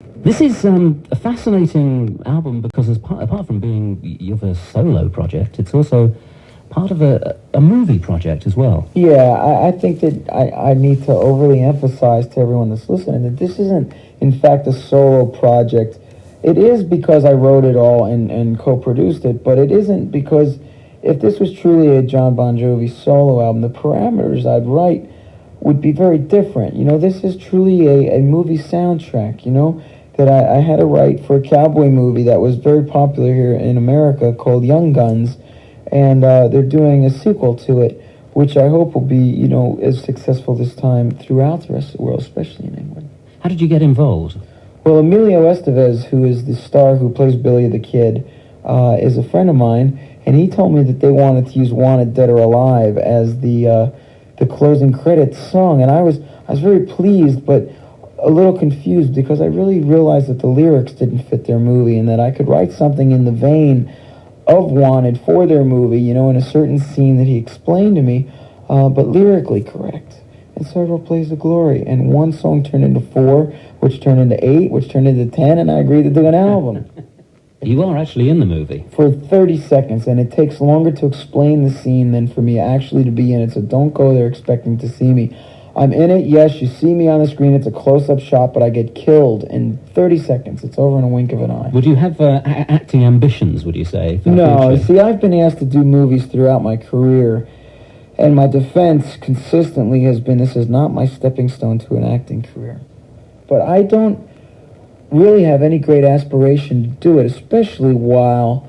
This is a fascinating album because apart from being your first solo project, it's also part of a movie project as well. Yeah, I think that I need to overly emphasize to everyone that's listening that this isn't, in fact, a solo project. It is because I wrote it all and co-produced it, but it isn't because if this was truly a Jon Bon Jovi solo album, the parameters I'd write would be very different. You know, this is truly a movie soundtrack, you know, that I had to write for a cowboy movie that was very popular here in America called Young Guns, and they're doing a sequel to it, which I hope will be, you know, as successful this time throughout the rest of the world, especially in England. How did you get involved? Well, Emilio Estevez, who is the star who plays Billy the Kid, is a friend of mine, and he told me that they wanted to use Wanted Dead or Alive as the closing credits song, and I was very pleased, but a little confused because I really realized that the lyrics didn't fit their movie and that I could write something in the vein of Wanted for their movie, you know, in a certain scene that he explained to me, but lyrically correct. And so I wrote Blaze of Glory, and one song turned into 4, which turned into 8, which turned into 10, and I agreed to do an album. You are actually in the movie. For 30 seconds, and it takes longer to explain the scene than for me actually to be in it, so don't go there expecting to see me. I'm in it, yes, you see me on the screen, it's a close-up shot, but I get killed in 30 seconds. It's over in a wink of an eye. Would you have acting ambitions, would you say? No, see, I've been asked to do movies throughout my career, and my defense consistently has been this is not my stepping stone to an acting career. But I don't really have any great aspiration to do it, especially while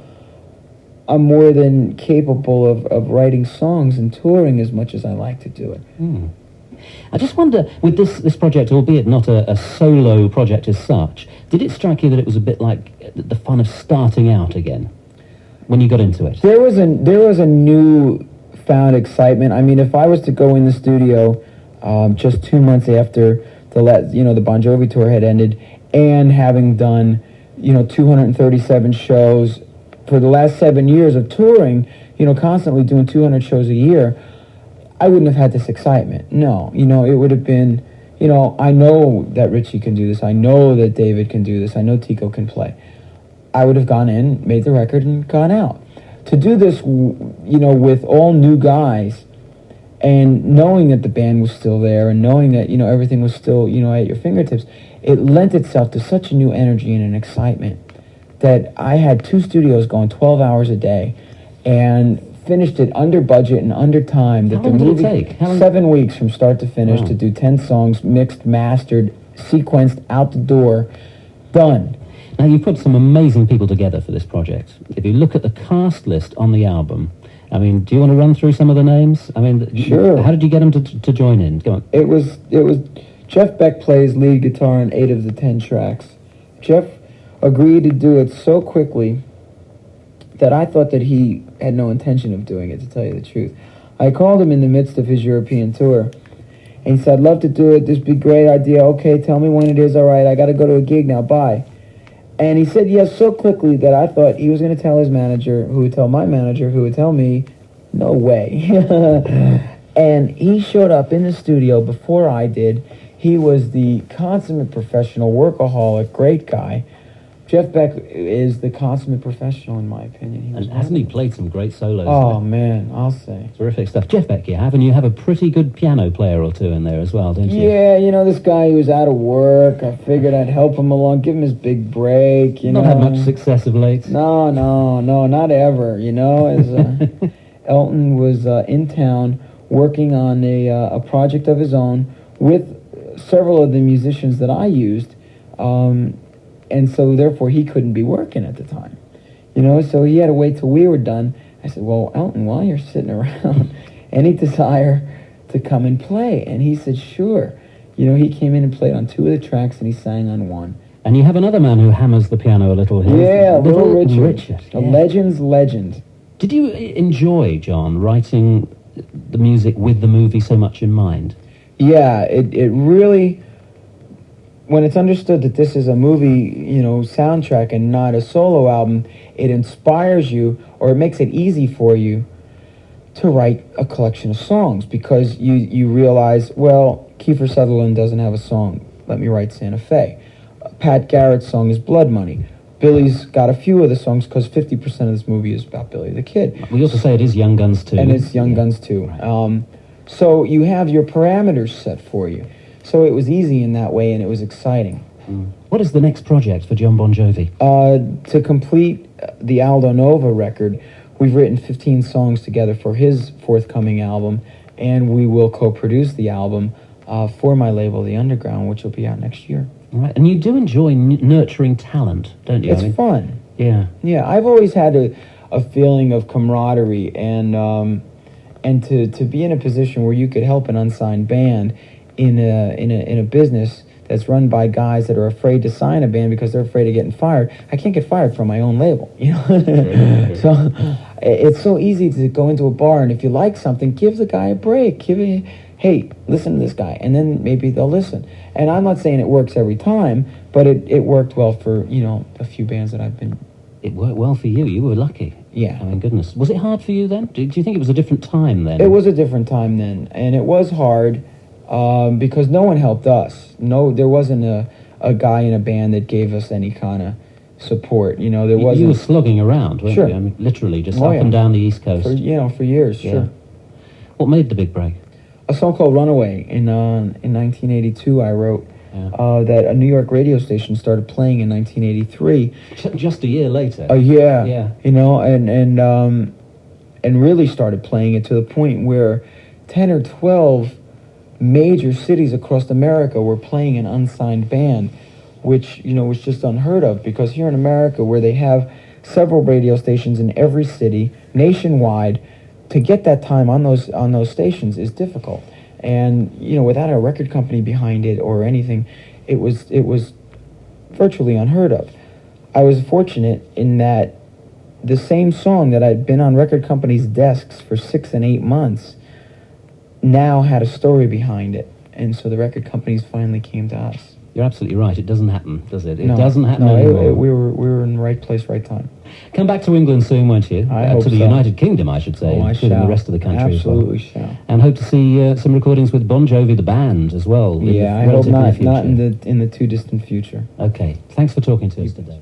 I'm more than capable of writing songs and touring as much as I like to do it. I just wonder, with this project, albeit not a solo project as such, did it strike you that it was a bit like the fun of starting out again when you got into it? There was a new found excitement. I mean, if I was to go in the studio just 2 months after the Bon Jovi tour had ended, and having done 237 shows for the last 7 years of touring, constantly doing 200 shows a year, I wouldn't have had this excitement. No, it would have been, I know that Richie can do this. I know that David can do this. I know Tico can play. I would have gone in, made the record, and gone out. To do this, with all new guys, and knowing that the band was still there, and knowing that, everything was still, at your fingertips, it lent itself to such a new energy and an excitement that I had 2 studios going 12 hours a day, and finished it under budget and under time. How long did it take? 7 weeks from start to finish to do 10 songs, mixed, mastered, sequenced, out the door, done. Now, you put some amazing people together for this project. If you look at the cast list on the album, I mean, do you want to run through some of the names? I mean, sure. How did you get them to join in? Go on. It was Jeff Beck plays lead guitar on 8 of the 10 tracks. Jeff agreed to do it so quickly that I thought that he had no intention of doing it, to tell you the truth. I called him in the midst of his European tour, and he said, I'd love to do it, this would be a great idea, okay, tell me when it is, all right, I got to go to a gig now, bye. And he said yes so quickly that I thought he was going to tell his manager, who would tell my manager, who would tell me, no way. And he showed up in the studio before I did. He was the consummate professional, workaholic, great guy. Jeff Beck is the consummate professional, in my opinion. And hasn't he played some great solos? Oh, man, I'll say. Terrific stuff. Jeff Beck you have, and you have a pretty good piano player or two in there as well, don't you? Yeah, this guy who was out of work, I figured I'd help him along, give him his big break, Not had much success of late? No, not ever, as Elton was in town working on a project of his own with several of the musicians that I used, and so, therefore, he couldn't be working at the time. So he had to wait till we were done. I said, well, Elton, while you're sitting around, any desire to come and play? And he said, sure. He came in and played on 2 of the tracks, and he sang on 1. And you have another man who hammers the piano a little here. Yeah, Little Richard. A legend's legend. Did you enjoy, John, writing the music with the movie so much in mind? Yeah, it really... When it's understood that this is a movie, soundtrack and not a solo album, it inspires you, or it makes it easy for you to write a collection of songs, because you realize, well, Kiefer Sutherland doesn't have a song. Let me write Santa Fe. Pat Garrett's song is Blood Money. Billy's got a few of the songs because 50% of this movie is about Billy the Kid. We also say it is Young Guns too. And it's Young Guns too. Right. So you have your parameters set for you. So it was easy in that way, and it was exciting. What is the next project for Jon Bon Jovi? To complete the Aldo Nova record, we've written 15 songs together for his forthcoming album, and we will co-produce the album for my label, The Underground, which will be out next year. All right. And you do enjoy nurturing talent, don't you? It's fun. Yeah. Yeah, I've always had a feeling of camaraderie and to be in a position where you could help an unsigned band in a business that's run by guys that are afraid to sign a band because they're afraid of getting fired. I can't get fired from my own label, you know. So it's so easy to go into a bar, and if you like something, give the guy a break. Hey, listen to this guy, and then maybe they'll listen. And I'm not saying it works every time, but it worked well for, you know, a few bands that I've been. It worked well for you. You were lucky. Yeah. I mean, goodness. Was it hard for you then? Do you think it was a different time then? It was a different time then, and it was hard because no one helped us. No, there wasn't a guy in a band that gave us any kind of support. You know, there wasn't. You were slugging around, weren't Sure. you? I mean, literally, just up and down the East Coast. For years, Yeah. sure. What made the big break? A song called Runaway in 1982 I wrote that a New York radio station started playing in 1983. Just a year later. Yeah. Yeah. You know, and really started playing it to the point where 10 or 12 major cities across America were playing an unsigned band, which, you know, was just unheard of, because here in America, where they have several radio stations in every city nationwide, to get that time on those stations is difficult. And, you know, without a record company behind it or anything, it was virtually unheard of. I was fortunate in that the same song that I'd been on record companies' desks for 6 and 8 months now had a story behind it. And so the record companies finally came to us. You're absolutely right. It doesn't happen, does it? It No, doesn't happen no, anymore. we were in the right place, right time. Come back to England soon, won't you? I hope to the so. United Kingdom, I should say, Oh, I including shall. the rest of the country Absolutely as well. shall. And hope to see some recordings with Bon Jovi, the band, as well. Yeah, I hope not in the too distant future. Okay. Thanks for talking to us today.